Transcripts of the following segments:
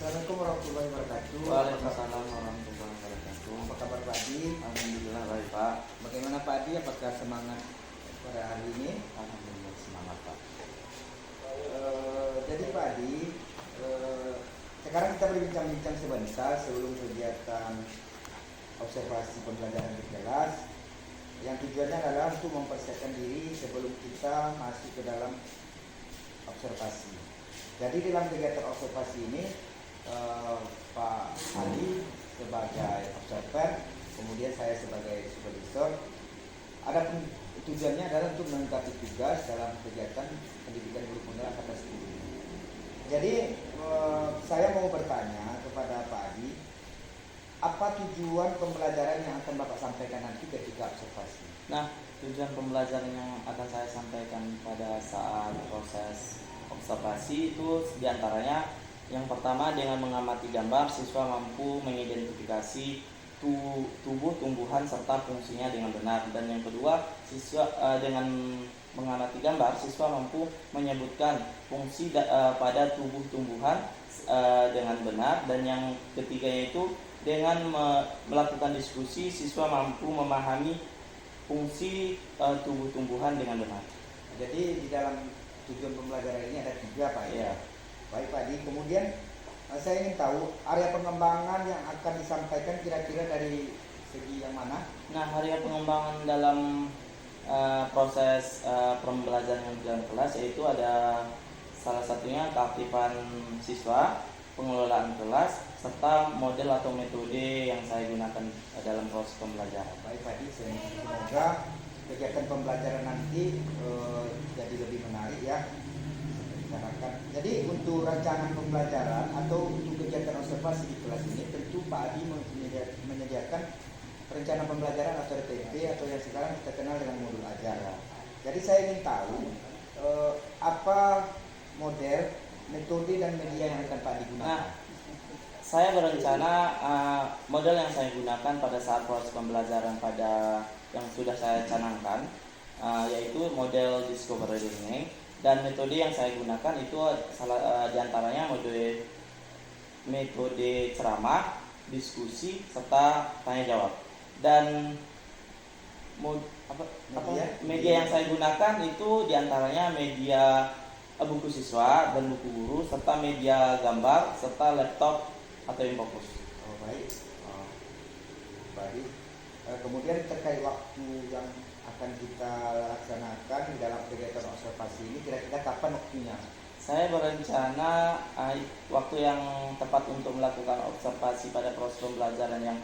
Assalamualaikum warahmatullahi wabarakatuh. Waalaikumsalam warahmatullahi wabarakatuh. Apa kabar Pak Adi? Alhamdulillah baik Pak. Bagaimana Pak Adi? Apakah semangat pada hari ini? Alhamdulillah semangat Pak. Jadi Pak Adi, sekarang kita berbincang-bincang sebentar sebelum kegiatan observasi pembelajaran di kelas. Yang tujuannya adalah untuk mempersiapkan diri sebelum kita masuk ke dalam observasi. Jadi dalam kegiatan observasi ini Pak Ali sebagai observer, kemudian saya sebagai supervisor. Ada tujuannya adalah untuk melengkapi tugas dalam kegiatan pendidikan guru penggerak kata studi. Jadi saya mau bertanya kepada Pak Adi, apa tujuan pembelajaran yang akan Bapak sampaikan nanti ketika observasi? Nah, tujuan pembelajaran yang akan saya sampaikan pada saat proses observasi itu diantaranya yang pertama, dengan mengamati gambar, siswa mampu mengidentifikasi tubuh, tumbuhan, serta fungsinya dengan benar. Dan yang kedua, siswa dengan mengamati gambar, siswa mampu menyebutkan fungsi pada tubuh tumbuhan dengan benar. Dan yang ketiga yaitu dengan melakukan diskusi, siswa mampu memahami fungsi tubuh tumbuhan dengan benar. Jadi di dalam tujuan pembelajaran ini ada 3 Pak ya. Baik Pak Adi, kemudian saya ingin tahu area pengembangan yang akan disampaikan kira-kira dari segi yang mana? Nah, area pengembangan dalam proses pembelajaran yang di dalam kelas yaitu ada salah satunya keaktifan siswa, pengelolaan kelas, serta model atau metode yang saya gunakan dalam proses pembelajaran. Baik Pak Adi, semoga kegiatan pembelajaran nanti jadi lebih menarik ya. Jadi untuk rancangan pembelajaran atau untuk kegiatan observasi di kelas ini tentu Pak Adi menyediakan rencana pembelajaran atau RPP atau yang sekarang kita kenal dengan modul ajar. Jadi saya ingin tahu apa model, metode dan media yang akan Pak Adi gunakan. Nah, saya berencana model yang saya gunakan pada saat proses pembelajaran pada yang sudah saya canangkan yaitu model discovery learning. Dan metode yang saya gunakan itu diantaranya metode ceramah, diskusi, serta tanya jawab. Dan media yang saya gunakan itu diantaranya media buku siswa dan buku guru, serta media gambar, serta laptop atau infocus. Baik. Baik. Kemudian terkait waktu yang akan kita laksanakan di dalam kegiatan observasi ini, kira-kira kapan waktunya? Saya berencana waktu yang tepat untuk melakukan observasi pada proses pembelajaran yang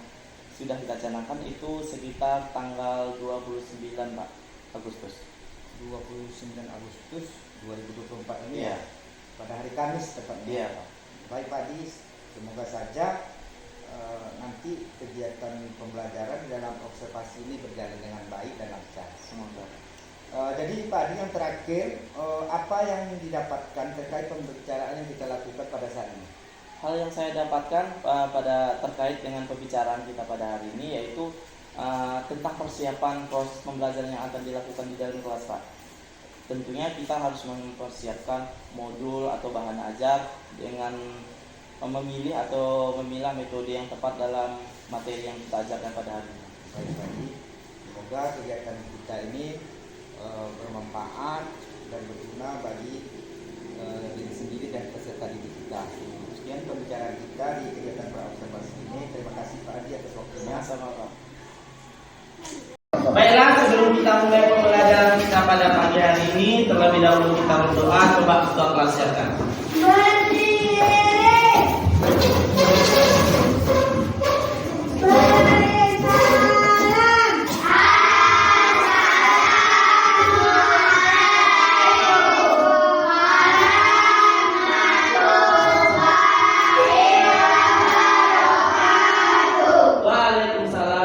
sudah kita canangkan itu sekitar tanggal 29 Agustus 2024 ini ya. Pada hari Kamis tepatnya. Iya. Baik Pak Adi, semoga saja nanti kegiatan pembelajaran dalam observasi ini berjalan dengan baik dan lancar. Semoga. Jadi Pak Adi, yang terakhir, apa yang didapatkan terkait pembicaraan yang kita lakukan pada saat ini? Hal yang saya dapatkan terkait dengan pembicaraan kita pada hari ini yaitu tentang persiapan proses pembelajaran yang akan dilakukan di dalam kelas Pak. Tentunya kita harus mempersiapkan modul atau bahan ajar dengan memilih atau memilah metode yang tepat dalam materi yang kita ajarkan pada hari ini. Baik Pak Adi, semoga kegiatan kita ini bermanfaat dan berguna bagi diri sendiri dan peserta didik kita. Sekian pembicaraan kita di kegiatan praobservasi ini. Terima kasih Pak Adi atas waktunya. Sama-sama. Baiklah, sebelum kita mulai pembelajaran kita pada pagi hari ini, terlebih dahulu kita berdoa. Coba kita kelas siapkan. Waalaikumsalam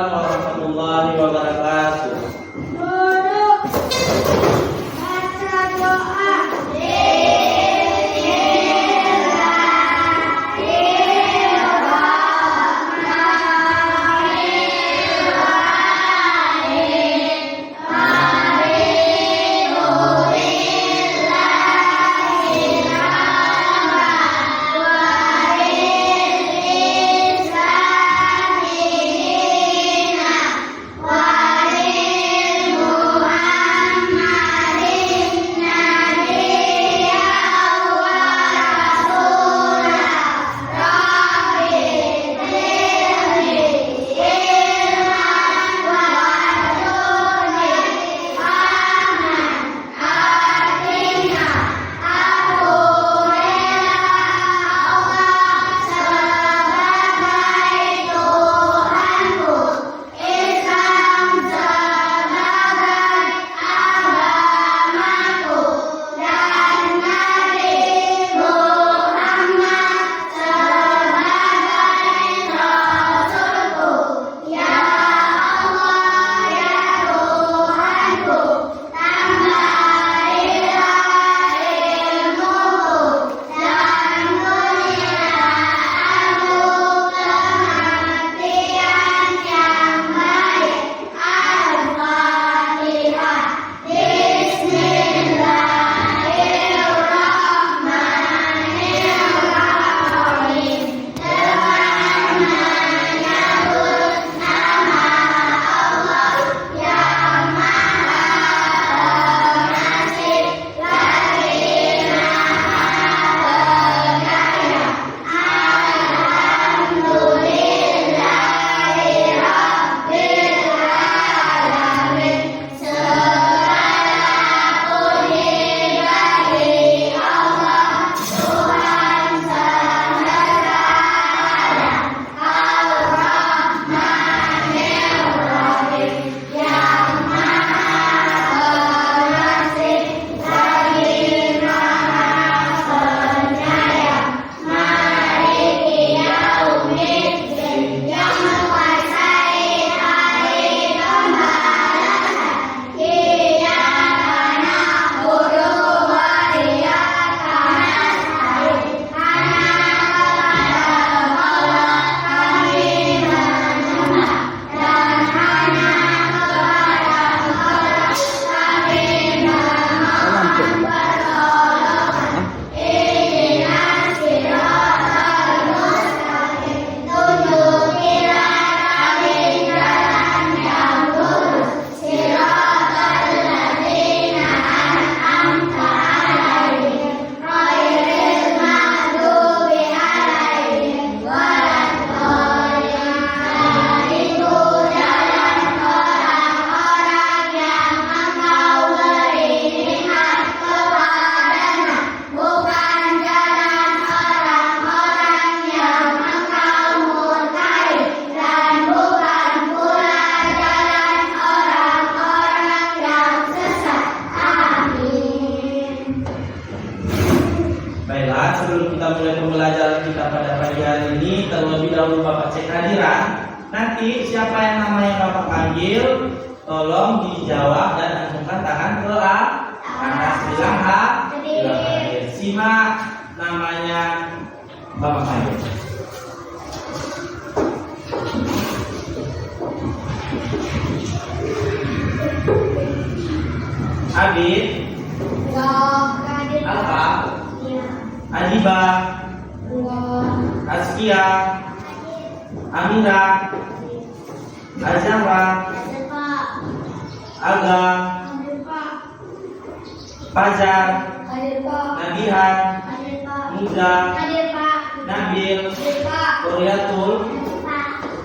Baiklah, sebelum kita mulai pembelajaran kita pada pagi hari ini, terlebih dahulu Bapak cek hadiran. Nanti siapa yang namanya Bapak panggil, tolong dijawab dan acungkan tangan ke atas. Bilang hadir. Simak namanya Bapak panggil. Abid, Alfa, Adiba, Askia, Amira, Azamra, Aga, Fajar, Nabihan, Muda, Nabil, Koriatul,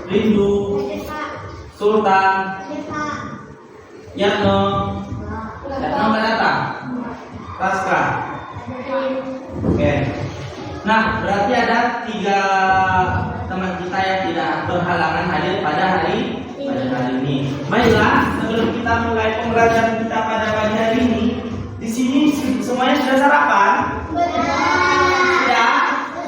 Rindu, Sultan, Yatno nggak datang, Raska. Oke. Nah, berarti ada 3 teman kita yang tidak berhalangan hadir pada hari ini. Baiklah, sebelum kita mulai pembelajaran kita pada pagi hari ini, di sini semuanya sudah sarapan? Sudah.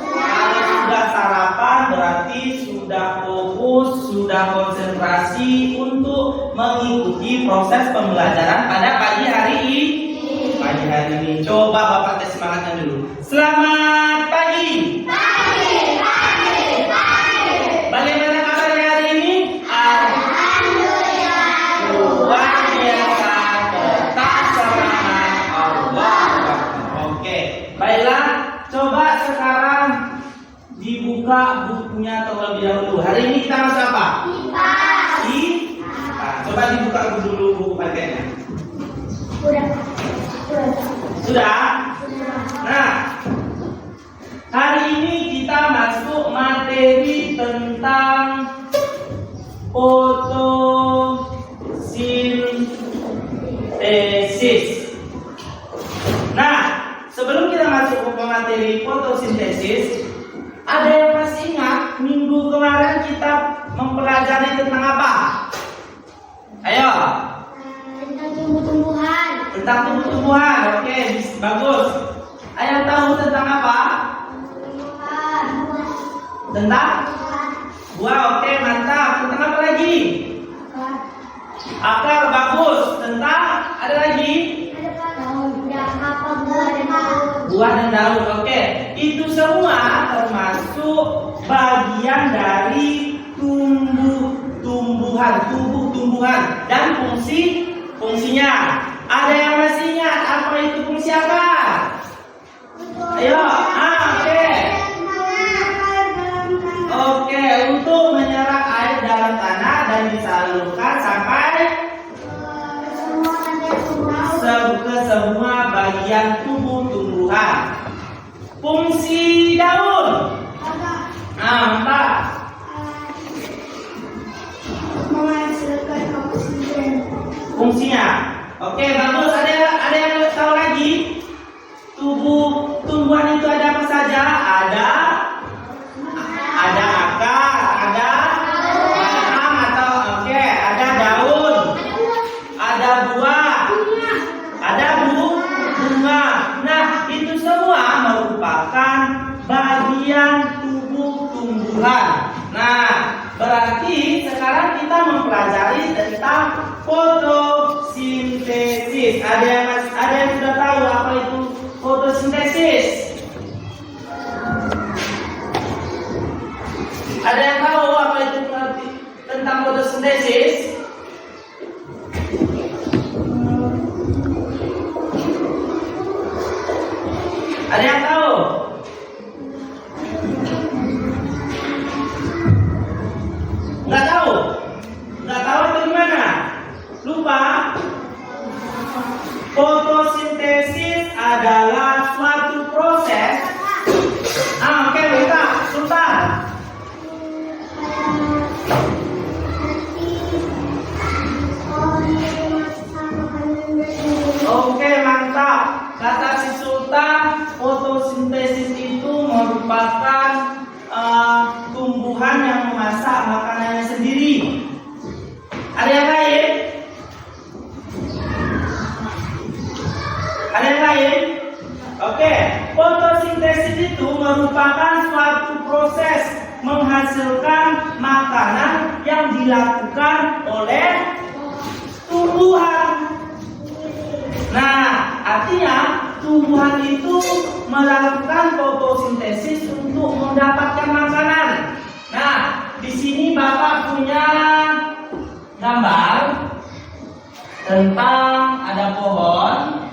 Kalau sudah sarapan berarti sudah fokus, sudah konsentrasi untuk mengikuti proses pembelajaran pada pagi hari ini. Coba Bapak tes semangatnya dulu. Selamat pagi. Bagaimana kabarnya hari ini? Alhamdulillah. Luar biasa, tetap semangat. Allah. Oke, baiklah. Coba sekarang dibuka bukunya terlebih dahulu. Hari ini kita masuk apa? IPA. Coba dibuka dulu buku materinya. Sudah? Nah, hari ini kita masuk materi tentang fotosintesis. Nah, sebelum kita masuk ke materi fotosintesis, ada yang masih ingat minggu kemarin kita mempelajari tentang apa? Ayo. Tentang tumbuh-tumbuhan. Oke, bagus. Ayah tahu tentang apa? Tentang buah. Oke, mantap. Tentang apa lagi? Akar. Bagus. Tentang ada lagi? Buah dan daun. Oke, itu semua termasuk bagian dari tumbuh-tumbuhan dan fungsinya. Ada yang masih ingat apa itu fungsi apa? Ayo, oke, untuk menyerap air dalam tanah dan disalurkan sampai ke semua bagian tumbuhan. Fungsi daun. Mantap. Fungsinya. Oke, bagus. Ada yang tahu lagi? Tumbuhan itu ada apa saja? Ada akar, ada batang atau ada daun, ada buah, ada bunga. Nah, itu semua merupakan bagian tubuh tumbuhan. Nah, berarti sekarang kita mempelajari tentang fotosintesis. Ada yang sudah tahu apa itu fotosintesis? Ada yang tahu apa itu tentang fotosintesis? Ada yang tahu? Nggak tahu? Nggak tahu atau gimana? Lupa? Fotosintesis adalah suatu proses. Oke, mantap. Sultan. Oke, mantap. Kata si Sultan, fotosintesis itu merupakan tumbuhan yang memasak makanannya sendiri. Ada yang lain? Ada yang lain? Oke, fotosintesis itu merupakan suatu proses menghasilkan makanan yang dilakukan oleh tumbuhan. Nah, artinya tumbuhan itu melakukan fotosintesis untuk mendapatkan makanan. Nah, di sini Bapak punya gambar tentang ada pohon.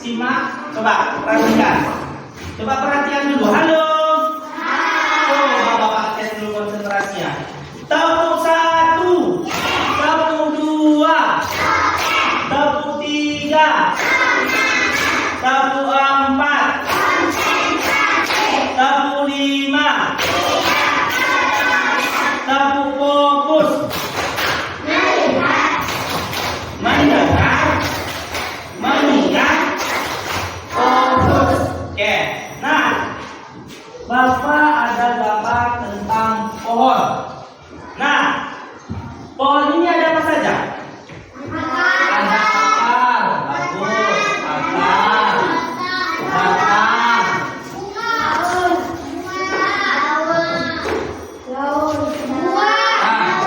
Simak, coba perhatikan. Coba perhatikan dulu. Halo. Coba Bapak tes dulu konsentrasinya. Tepuk 1, tepuk 2, tepuk 3, tepuk 4, tepuk 5, tepuk fokus. Mendengar, mengingat. Oke, nah, Bapak ada gambar tentang pohon. Nah, pohon ini ada apa saja? Ada akar, bagus, akar, batang,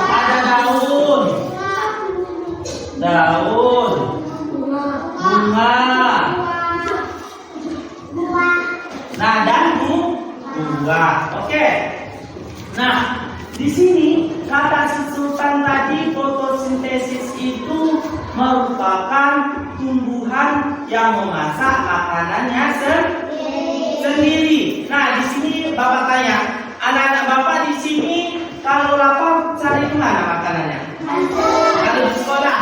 ada daun, bunga. Nah, dan bunga. Oke. Nah, di sini kata si Sultan tadi fotosintesis itu merupakan tumbuhan yang memasak makanannya sendiri. Nah, di sini Bapak tanya, anak-anak Bapak di sini kalau lapar cari di mana makanannya? Kalau di sekolah,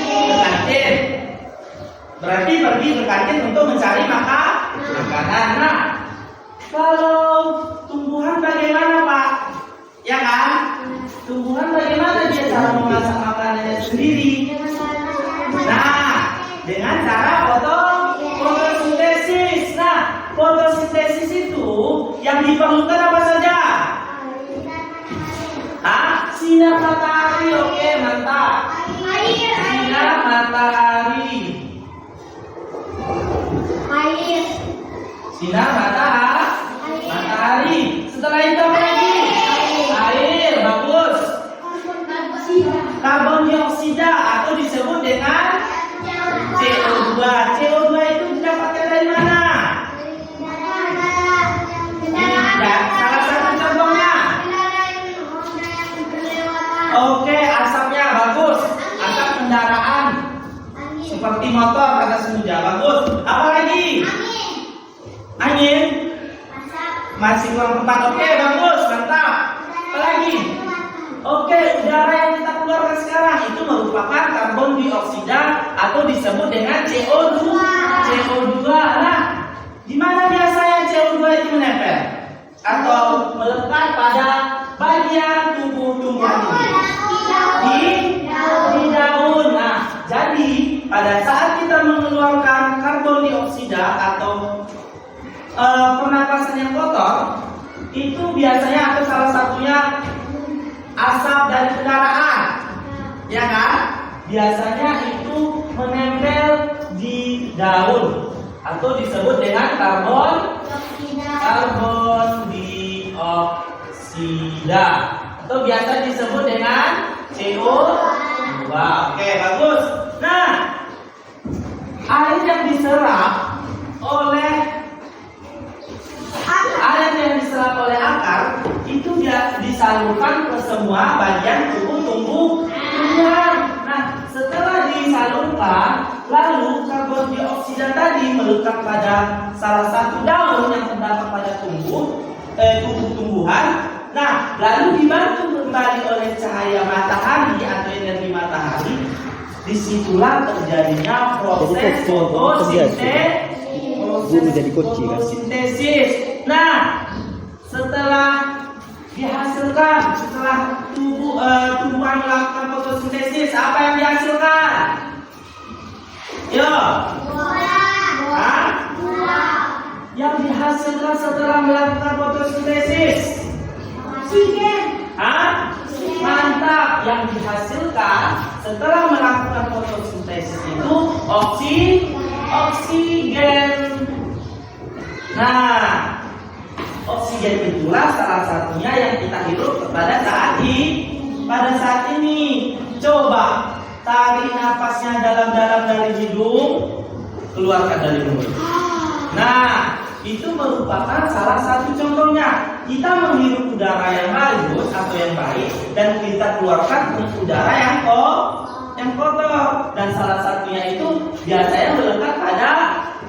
ke kantin. Berarti pergi ke kantin untuk mencari makanan. Nah, kalau tumbuhan bagaimana Pak? Ya kan? Tumbuhan bagaimana dia cara memasak makanannya sendiri? Nah, dengan cara fotosintesis. Nah, fotosintesis itu yang diperlukan apa saja? Sinar matahari. Oke, mantap. Sinar matahari. Sinar matahari. Setelah itu apa lagi? Air, bagus. Karbon dioksida atau disebut dengan CO2. CO2 itu didapatkan dari mana? Salah satu contohnya. Oke, asapnya bagus. Asap kendaraan seperti motor kata semuja, bagus. Apa lagi? Angin. Masih kurang tempat. Oke, bagus, mantap. Apa lagi? Oke, udara yang kita keluarkan sekarang itu merupakan karbon dioksida atau disebut dengan CO2. Nah, di mana biasanya CO2 itu menempel atau melekat pada bagian tubuh-tumbuhan ini? Di daun. Nah, jadi pada saat kita mengeluarkan karbon dioksida atau pernapasan yang kotor, itu biasanya atau salah satunya asap dari kendaraan, ya kan? Biasanya itu menempel di daun atau disebut dengan karbon dioksida atau biasa disebut dengan CO2. Oke, bagus. Nah, air yang diserap oleh akar itu dia disalurkan ke semua bagian tubuh tumbuhan. Nah, setelah disalurkan, lalu karbon dioksida tadi melekat pada salah satu daun yang terdapat pada tumbuh-tumbuhan. Nah, lalu dibantu kembali oleh cahaya matahari atau energi matahari, disitulah terjadinya proses fotosintesis. Nah, setelah dihasilkan, setelah tumbuhan melakukan fotosintesis, apa yang dihasilkan? Yo, yang dihasilkan setelah melakukan fotosintesis? Mantap. Yang dihasilkan setelah melakukan fotosintesis itu oksigen. Nah, oksigen itulah salah satunya yang kita hirup pada saat ini. Coba tarik nafasnya dalam-dalam dari hidung, keluarkan dari mulut. Nah, itu merupakan salah satu contohnya. Kita menghirup udara yang bagus atau yang baik, dan kita keluarkan udara yang kotor. Dan salah satunya itu biasanya melekat pada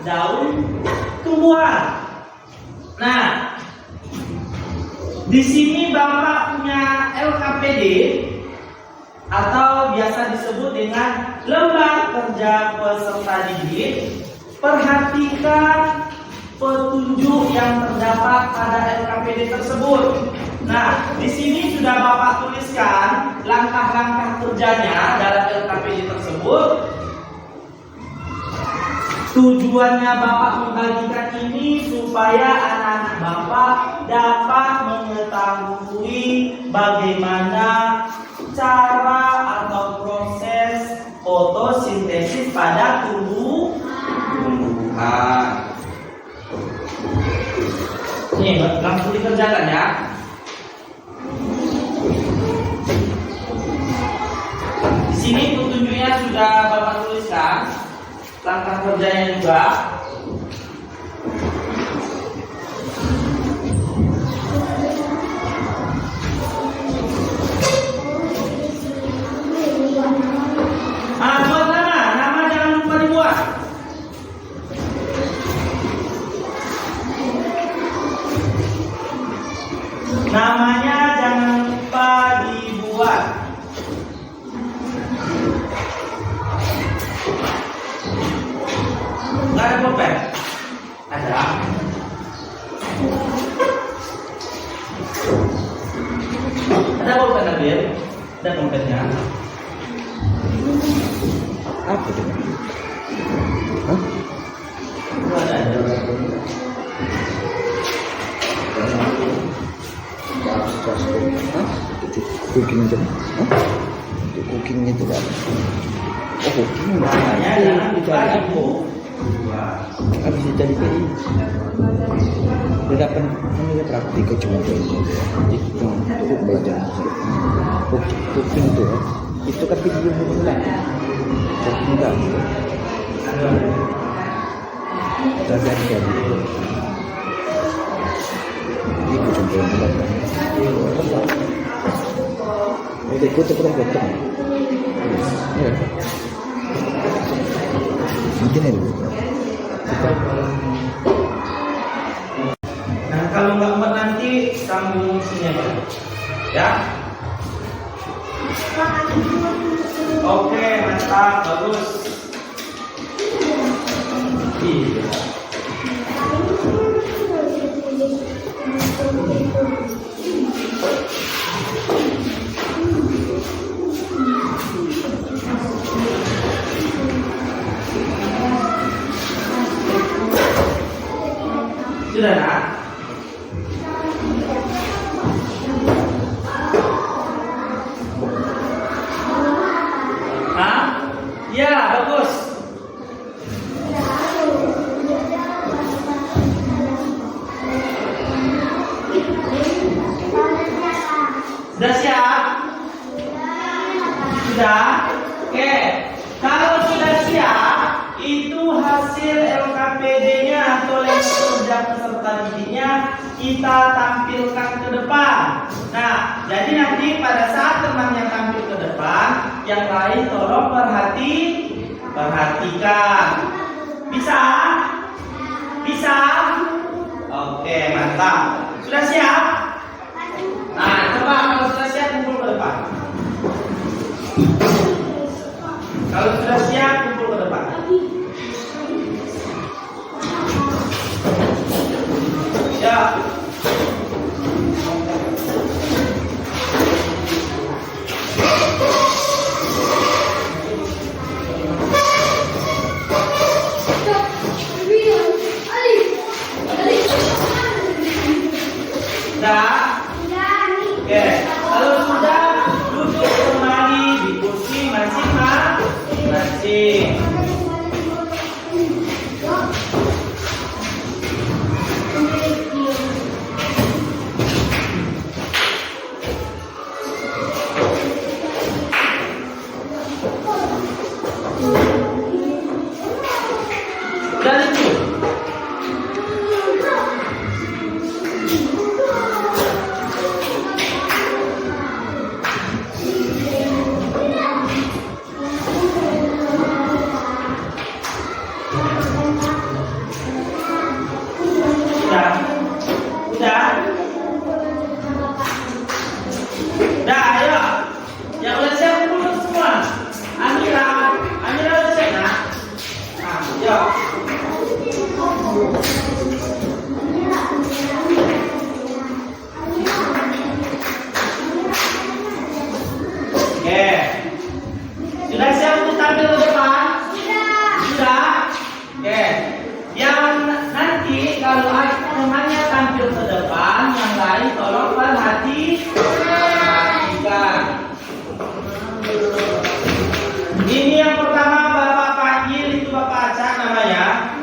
daun tumbuhan. Nah, di sini Bapak punya LKPD atau biasa disebut dengan lembar kerja peserta didik. Perhatikan petunjuk yang terdapat pada LKPD tersebut. Nah, di sini sudah Bapak tuliskan langkah-langkah kerjanya dalam LKPD tersebut. Tujuannya Bapak membagikan ini supaya anak-anak Bapak dapat mengetahui bagaimana cara atau proses fotosintesis pada tumbuhan. Nih, langsung dikerjakan ya. Di sini petunjuknya sudah Bapak tuliskan, langkah kerjanya juga. Buat nama jangan lupa dibuat. Namanya jangan lupa dibuat. Nggak ada pulpen? Ada. Ada pulpen Nabil? Ada pulpennya. Apa itu? Hah? Ada. Cooking itu, cooking itu kan? Oh, cooking Makanya jangan lupa dibuat. Habis jadi PI. Tidak pernah praktik cuma itu belajar. Cooking itu kan video mulai. Enggak. Kita jadi itu contohnya belajar. Udah ikut terus potong. Ya. Mungkin ya. Nah, kalau nggak muat nanti sambung sini aja, ya. Oke, mantap, bagus. Iya. Sudah nak? Ya, bagus. Sudah siap? Sudah? Oke. Kalau sudah siap, itu hasil LKPD-nya atau lembar kerja peserta didiknya kita tampilkan ke depan. Nah, jadi nanti pada saat temannya tampil ke depan, yang lain tolong perhatikan. Bisa? Bisa? Oke, mantap. Sudah siap? Nah, coba kalau sudah siap kumpul Kalau sudah siap, kumpul ke depan. Siap. Sudah? Oke. Kalau sudah, duduk kembali di kursi masing-masing. Dan itu. Udah, ayo. Yang udah siap dulu semua. Amira udah siap nak? Nah, yuk. Oke. Sudah siap untuk tampil ke depan? Sudah. Oke. Yang nanti kalau ada temannya tampil ke depan, yang lain tolong perhatikan. Ini yang pertama Bapak panggil, itu Bapak acak namanya.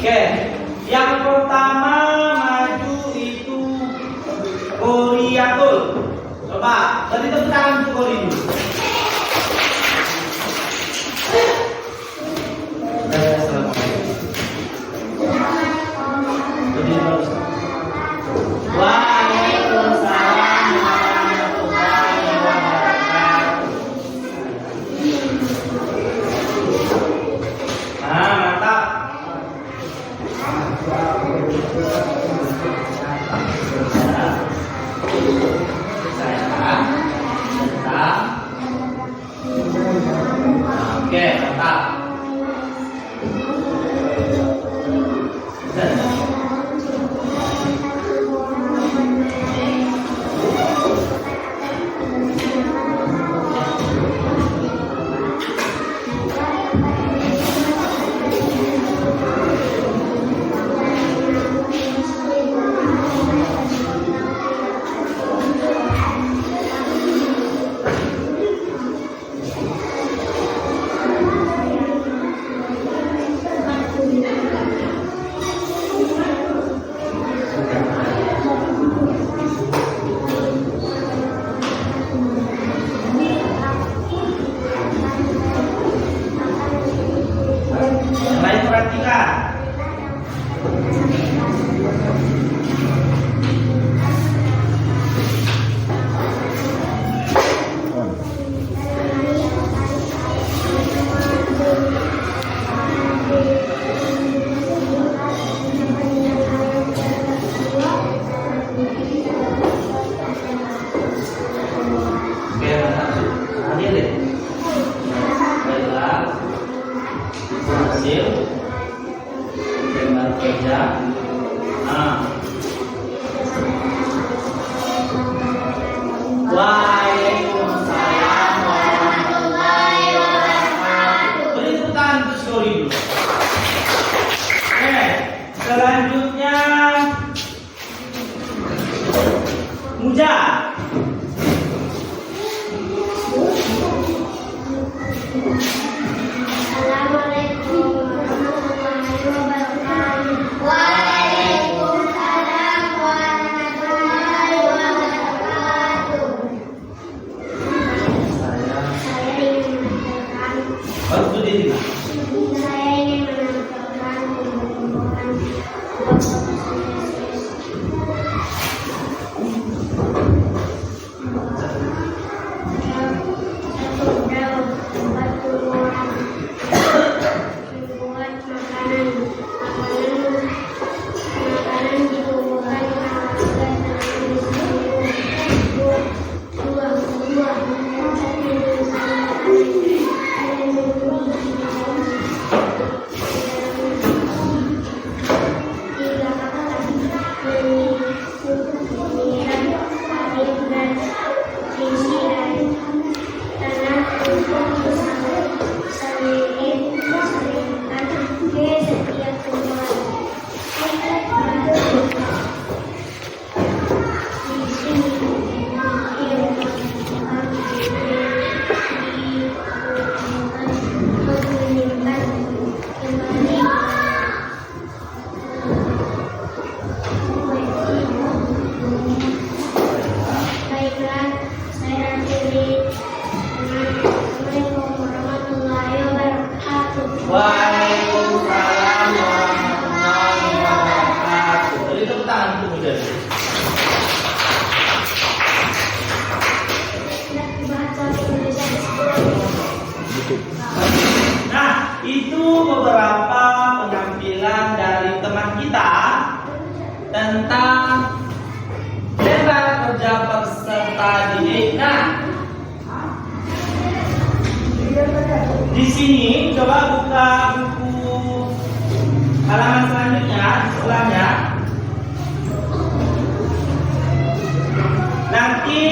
Oke, yang pertama maju itu Goriatul. Coba, beri tepuk tangan untuk Gori dulu. Waalaikumsalam warahmatullahi wabarakatuh. Nah, mantap. Oke, mantap. Baik, perhatikan. Oke, hadir deh. Baiklah. Hasil dengan kerja. Nah. Waalaikumsalam warahmatullahi wabarakatuh. Beri tepuk tangan untuk story dulu. Oke, selanjutnya Muja. Assalamualaikum warahmatullahi wabarakatuh. Waalaikumsalam warahmatullahi wabarakatuh. Saya ingin menanyakan. Saya ingin menanyakan makanan tentang tema kerja peserta didik. Nah, di sini coba buka buku halaman selanjutnya, sebelahnya. Nanti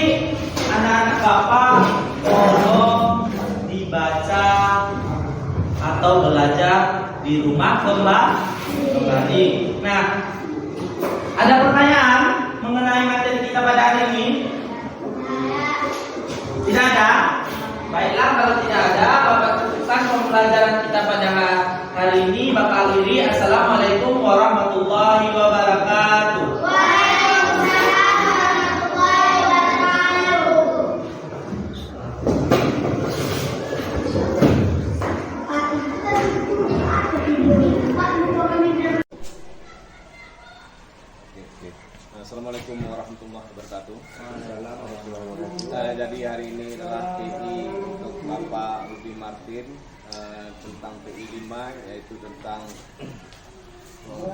anak-anak Bapak tolong dibaca atau belajar di rumah kembali. Nah, ada pertanyaan mengenai materi kita pada hari ini? Tidak ada? Baiklah, kalau tidak ada, Bapak cukupkan pembelajaran kita pada hari ini. Bapak akhiri. Assalamualaikum warahmatullahi wabarakatuh. Assalamualaikum warahmatullahi wabarakatuh. Jadi hari ini adalah PI untuk Bapak Rudi Martin tentang PI 5, yaitu tentang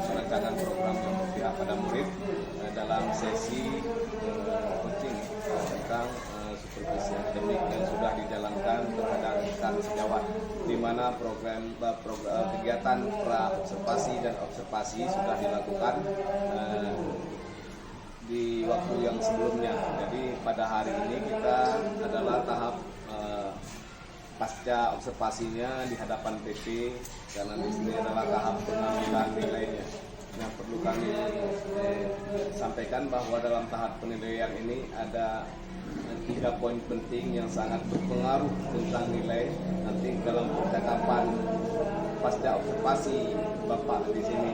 perancangan program yang berpihak pada murid dalam sesi coaching tentang supervisi akademik yang sudah dijalankan kepada rekan sejawat, di mana program kegiatan pra observasi dan observasi sudah dilakukan di waktu yang sebelumnya. Jadi pada hari ini kita adalah tahap pasca observasinya di hadapan PP, karena di sini adalah tahap pengambilan nilainya. Nah, perlu kami sampaikan bahwa dalam tahap penilaian ini ada 3 poin penting yang sangat berpengaruh tentang nilai nanti dalam percakapan pasca observasi Bapak di sini.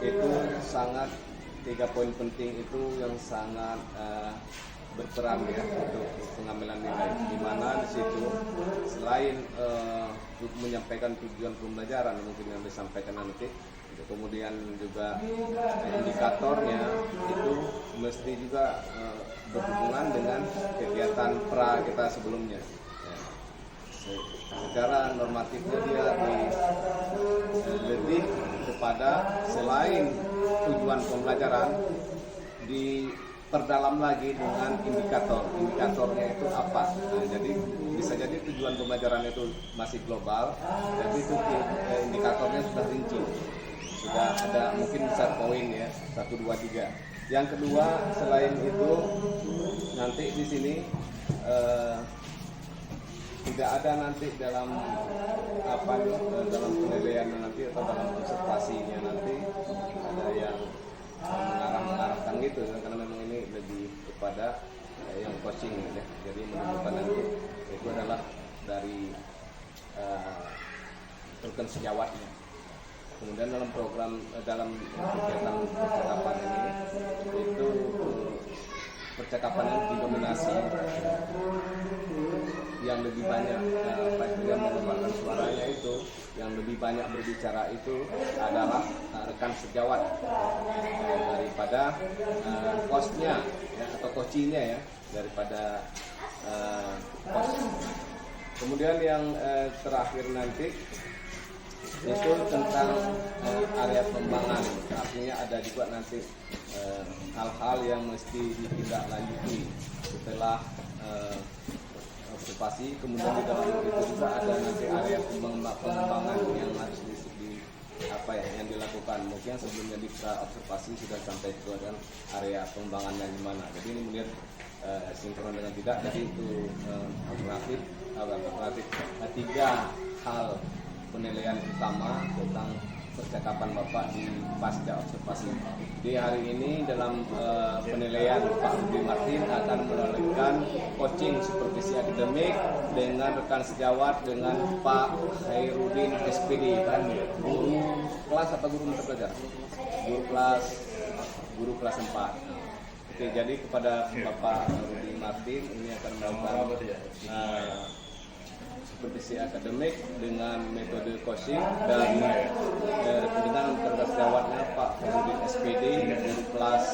Itu sangat 3 poin penting itu yang sangat berperan ya untuk pengambilan nilai, di mana di situ selain menyampaikan tujuan pembelajaran mungkin yang disampaikan nanti, kemudian juga indikatornya itu mesti juga berhubungan dengan kegiatan pra kita sebelumnya. Secara normatifnya dia lebih kepada selain tujuan pembelajaran diperdalam lagi dengan indikatornya itu apa. Nah, jadi bisa jadi tujuan pembelajaran itu masih global, tapi itu indikatornya sudah rinci, sudah ada mungkin set poin ya 1, 2, 3. Yang kedua, selain itu nanti di sini tidak ada nanti dalam dalam penilaian nanti atau dalam observasinya nanti ada yang mengarahkan gitu, karena memang ini lebih kepada yang coaching ya. Jadi menentukan nanti itu adalah dari rekan sejawatnya. Kemudian dalam program dalam kegiatan percakapan ini itu percakapan yang didominasi yang lebih banyak yang mengeluarkan suaranya itu, yang lebih banyak berbicara itu adalah rekan sejawat daripada coachnya ya, atau coachingnya ya, daripada coach. Kemudian yang terakhir nanti itu tentang area pengembangan, artinya ada juga nanti hal-hal yang mesti ditindaklanjuti setelah observasi. Kemudian di dalam itu juga ada nanti area pengembangan yang harus yang dilakukan. Mungkin sebelumnya di observasi sudah sampai ke area pengembangannya di mana. Jadi ini kemudian sinkron dengan tidak. Jadi itu alternatif 3 hal penilaian utama tentang percakapan Bapak di pasca observasi. Di hari ini dalam penilaian Pak Rudi Martin akan melakukan coaching supervisi akademik dengan rekan sejawat dengan Pak Hairudin SPD, kan guru kelas atau guru mata pelajaran? Guru kelas 4. Oke, jadi kepada Bapak Rudi Martin ini akan melakukan supervisi akademik dengan metode coaching dan dengan rekan sejawatnya Pak Hairudin SPD guru kelas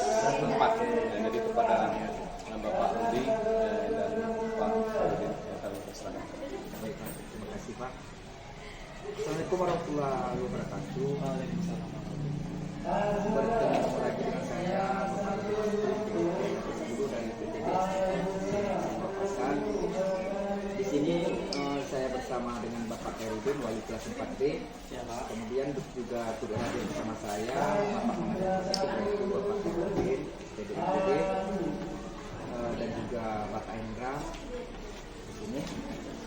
4. Jadi kepada Bapak Rudi dan Pak Hairudin kami persilakan. Baik, terima kasih Pak. Assalamualaikum warahmatullahi wabarakatuh. Waalaikumsalam. bertemu lagi dengan saya guru dari PTD Pasar. Di sini saya bersama dengan Bapak Herudin, wali kelas 4B. Kemudian juga turut hadir bersama saya Bapak Bapak Herudin, PTD, dan juga Bapak Hendra di sini.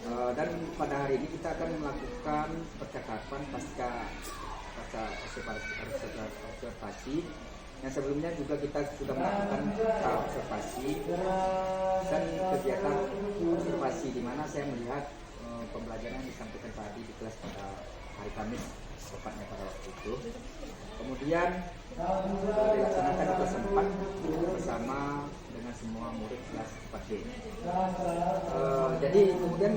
Dan pada hari ini kita akan melakukan percakapan pasca observasi. Yang sebelumnya juga kita sudah melakukan observasi dan kegiatan observasi di mana saya melihat pembelajaran yang disampaikan tadi di kelas pada hari Kamis, tepatnya pada waktu itu. Kemudian dilaksanakan di kelas 4 bersama dengan semua murid kelas 4B. Jadi kemudian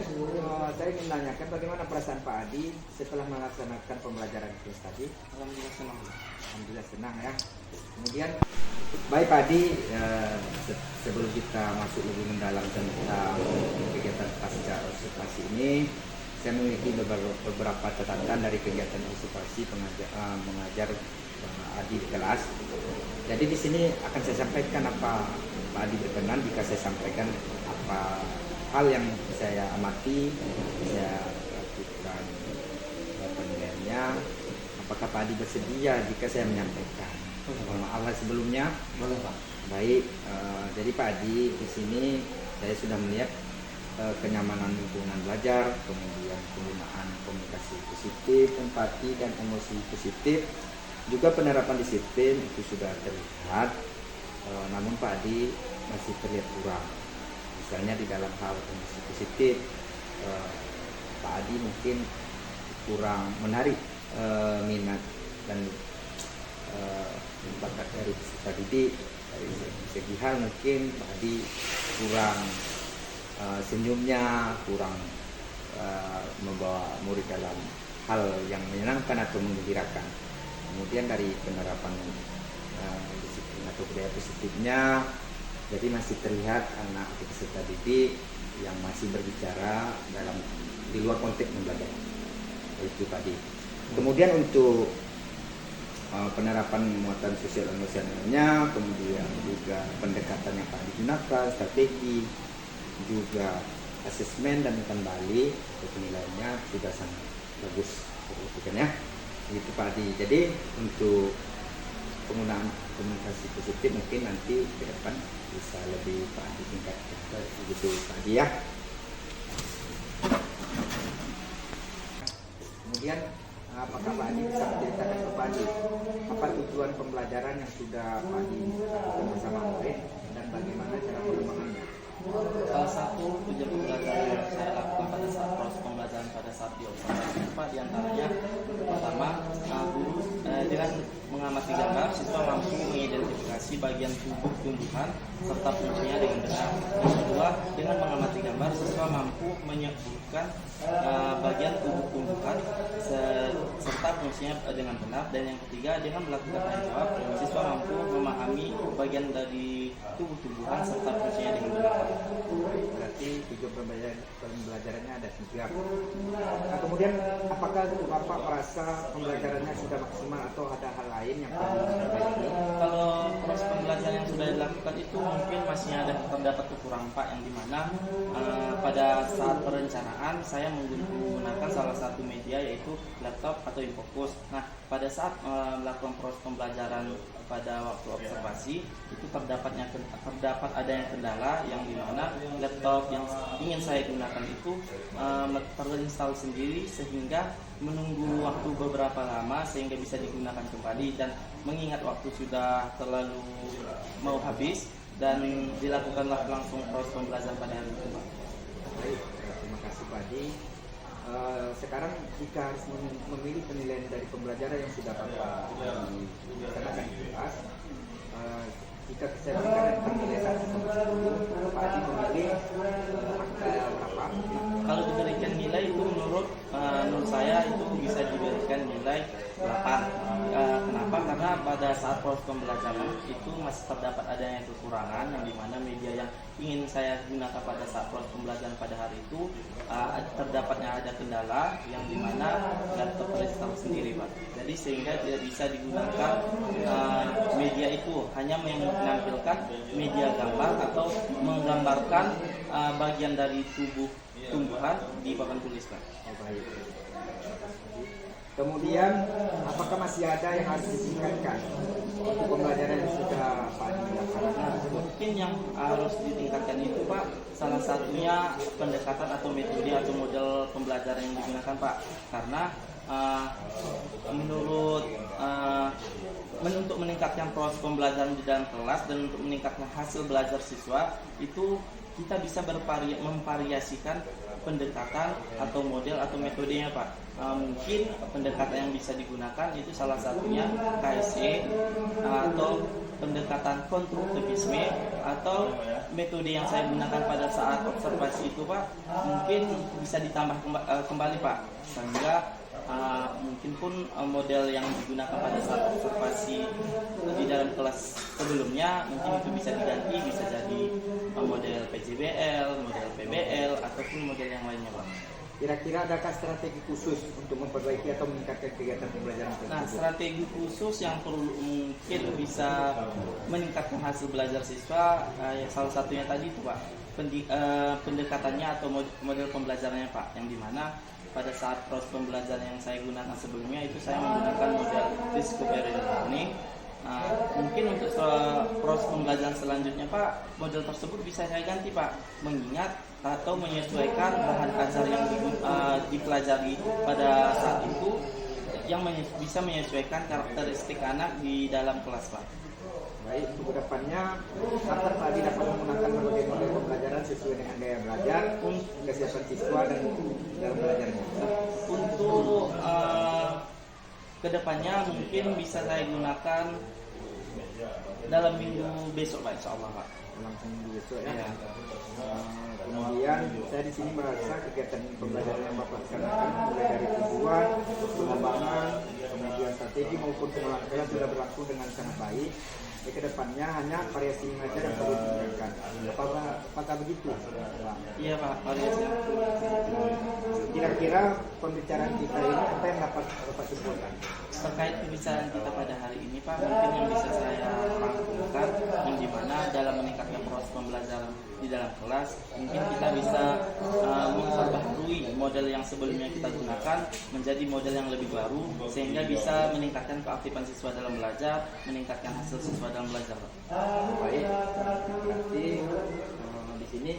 saya ingin menanyakan bagaimana perasaan Pak Adi setelah melaksanakan pembelajaran di kelas tadi. Alhamdulillah senang. Alhamdulillah senang ya. Kemudian baik Pak Adi, sebelum kita masuk lebih mendalam tentang kegiatan pasca observasi ini, saya memiliki beberapa catatan dari kegiatan observasi mengajar Pak Adi di kelas. Jadi di sini akan saya sampaikan apa Pak Adi berkenan jika saya sampaikan apa hal yang saya amati, saya lakukan penilaiannya. Apakah Pak Adi bersedia jika saya menyampaikan? Mohon maaf sebelumnya. Boleh Pak. Baik, jadi Pak Adi di sini saya sudah melihat kenyamanan lingkungan belajar, kemudian penggunaan komunikasi positif, empati dan emosi positif, juga penerapan disiplin itu sudah terlihat. Namun Pak Adi masih terlihat kurang. Misalnya di dalam hal emosi positif, Pak Adi mungkin kurang menarik minat dan bakat dari peserta didik. Dari segi hal mungkin Pak Adi kurang senyumnya, kurang membawa murid dalam hal yang menyenangkan atau menggembirakan. Kemudian dari penerapan disiplin atau budaya positifnya, jadi masih terlihat anak atau peserta didik yang masih berbicara di luar konteks pembelajaran. Itu tadi. Kemudian untuk penerapan muatan sosial emosionalnya, kemudian juga pendekatan yang Pak digunakan, strategi, juga asesmen dan kembali penilaiannya sudah sangat bagus, ya. Gitu Pak Adi. Jadi untuk penggunaan komunikasi positif mungkin nanti ke depan bisa lebih Pak Adi tingkatkan. Begitu Pak Adi ya. Kemudian apakah Pak Adi bisa menceritakan kembali apa tujuan pembelajaran yang sudah Pak Adi lakukan bersama murid dan bagaimana cara pengembangannya? Salah satu tujuan pembelajaran yang saya lakukan pada saat proses pembelajaran pada saat di observasi Pak, diantaranya pertama, guru dengan mengamati gambar, siswa mampu mengidentifikasi bagian tubuh tumbuhan serta fungsinya dengan benar. Yang kedua, dengan mengamati gambar, siswa mampu menyebutkan bagian tubuh tumbuhan serta fungsinya dengan benar. Dan yang ketiga, dengan melakukan tanya jawab, siswa mampu memahami bagian dari tubuh tumbuhan serta fungsinya dengan benar. Berarti tujuan pembelajarannya ada 3. Nah, kemudian apakah Bapak merasa pembelajarannya sudah maksimal atau ada hal lain yang perlu diperbaiki? Kalau proses pembelajaran yang sudah dilakukan itu mungkin masih terdapat kekurangan Pak, yang dimana pada saat perencanaan saya menggunakan salah satu media yaitu laptop atau infocus. Nah, pada saat melakukan proses pembelajaran pada waktu observasi itu terdapat adanya kendala yang dimana laptop yang ingin saya gunakan itu terinstall sendiri sehingga menunggu waktu beberapa lama sehingga bisa digunakan kembali, dan mengingat waktu sudah terlalu mau habis dan dilakukanlah langsung proses pembelajaran pada hari itu. Baik, terima kasih Pak Adi. Sekarang jika harus memilih penilaian dari pembelajaran yang sudah Bapak laksanakan di kelas, jika saya berikan penilaian 1 sampai 10, Pak Adi memilih angka berapa? Kalau diberikan nilai itu menurut saya itu bisa diberikan nilai 8. Kenapa? Pak, karena pada saat proses pembelajaran itu masih terdapat adanya kekurangan yang dimana media yang ingin saya gunakan pada saat proses pembelajaran pada hari itu terdapatnya ada kendala yang dimana laptop restart sendiri Pak. Jadi sehingga tidak bisa digunakan media itu, hanya menampilkan media gambar atau menggambarkan bagian dari tumbuhan di papan tulis Pak. Oh, baik. Kemudian, apakah masih ada yang harus ditingkatkan untuk pembelajaran yang sudah Pak dilaksanakan? Mungkin yang harus ditingkatkan itu Pak, salah satunya pendekatan atau metode atau model pembelajaran yang digunakan Pak. Karena menurut untuk meningkatkan proses pembelajaran di dalam kelas dan untuk meningkatkan hasil belajar siswa itu kita bisa memvariasikan pendekatan atau model atau metodenya Pak. Mungkin pendekatan yang bisa digunakan itu salah satunya KSE atau pendekatan konstruktivisme, atau metode yang saya gunakan pada saat observasi itu Pak mungkin bisa ditambah kembali Pak, sehingga mungkin pun model yang digunakan pada saat observasi di dalam kelas sebelumnya mungkin itu bisa diganti, bisa jadi model PJBL, model PBL ataupun model yang lainnya Pak. Kira-kira adakah strategi khusus untuk memperbaiki atau meningkatkan kegiatan pembelajaran tersebut? Nah, strategi khusus yang perlu mungkin bisa meningkatkan hasil belajar siswa, salah satunya tadi itu Pak, pendekatannya atau model pembelajarannya Pak, yang dimana pada saat proses pembelajaran yang saya gunakan sebelumnya itu saya menggunakan model discovery learning. Mungkin untuk proses pembelajaran selanjutnya Pak, model tersebut bisa saya ganti Pak, mengingat atau menyesuaikan bahan ajar yang dipelajari pada saat itu yang bisa menyesuaikan karakteristik anak di dalam kelas Pak. Baik, untuk kedepannya agar tadi dapat menggunakan berbagai model pembelajaran sesuai dengan gaya belajar, kesiapan siswa dan dalam belajarnya. Untuk kedepannya mungkin bisa saya gunakan dalam minggu besok Pak, insya Allah Pak. Langsung besok ya. Ya. Kemudian saya di sini merasa kegiatan pembelajaran yang Bapak laksanakan mulai dari tujuan, pengembangan, kemudian strategi maupun pengolahan kelas sudah berlangsung dengan sangat baik. Di kedepannya hanya variasi mengajar yang perlu ditingkatkan. Apakah begitu, Pak? Iya Pak, variasi. Kira-kira pembicaraan kita ini apa yang dapat Bapak simpulkan? Terkait pembicaraan kita pada hari ini Pak, mungkin yang bisa saya rangkumkan yang dimana dalam meningkatkan proses pembelajaran di dalam kelas, mungkin kita bisa memperbaharui model yang sebelumnya kita gunakan menjadi model yang lebih baru, sehingga bisa meningkatkan keaktifan siswa dalam belajar, meningkatkan hasil siswa dalam belajar Pak. Baik, berarti di sini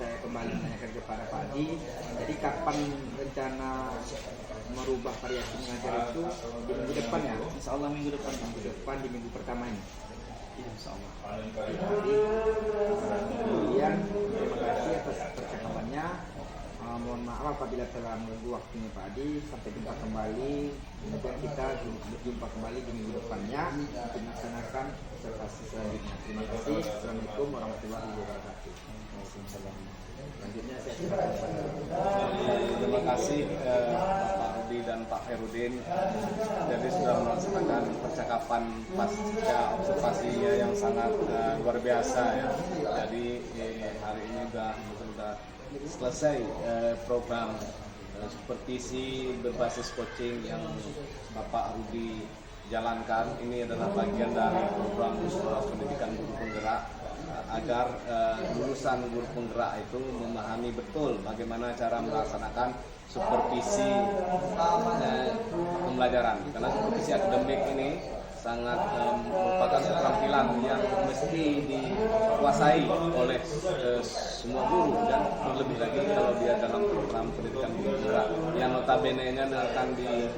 saya kembali menanyakan kepada Pak Adi. Jadi kapan rencana merubah variasi mengajar itu di minggu depan ya? Insya Allah minggu depan. Minggu depan di minggu pertama ini. Insya Allah. Jadi kemudian terima kasih atas percakapannya. Mohon maaf apabila telah menunggu waktunya Pak Adi. Sampai jumpa kembali. Kemudian kita berjumpa kembali di minggu depannya untuk melaksanakan observasi selanjutnya. Terima kasih. Assalamualaikum warahmatullahi wabarakatuh. Selanjutnya saya silakan kepada Terima kasih Pak Rudi dan Pak Herudin. Jadi sudah melaksanakan percakapan pasca observasinya yang sangat luar biasa ya. Jadi hari ini sudah selesai program supervisi berbasis coaching yang Bapak Rudi jalankan. Ini adalah bagian dari program sekolah pendidikan guru penggerak agar lulusan guru penggerak itu memahami betul bagaimana cara melaksanakan supervisi pembelajaran, karena supervisi akademik ini sangat merupakan keterampilan yang mesti dikuasai oleh semua guru, dan lebih lagi kalau dia dalam program pendidikan guru penggerak yang notabene-nya akan di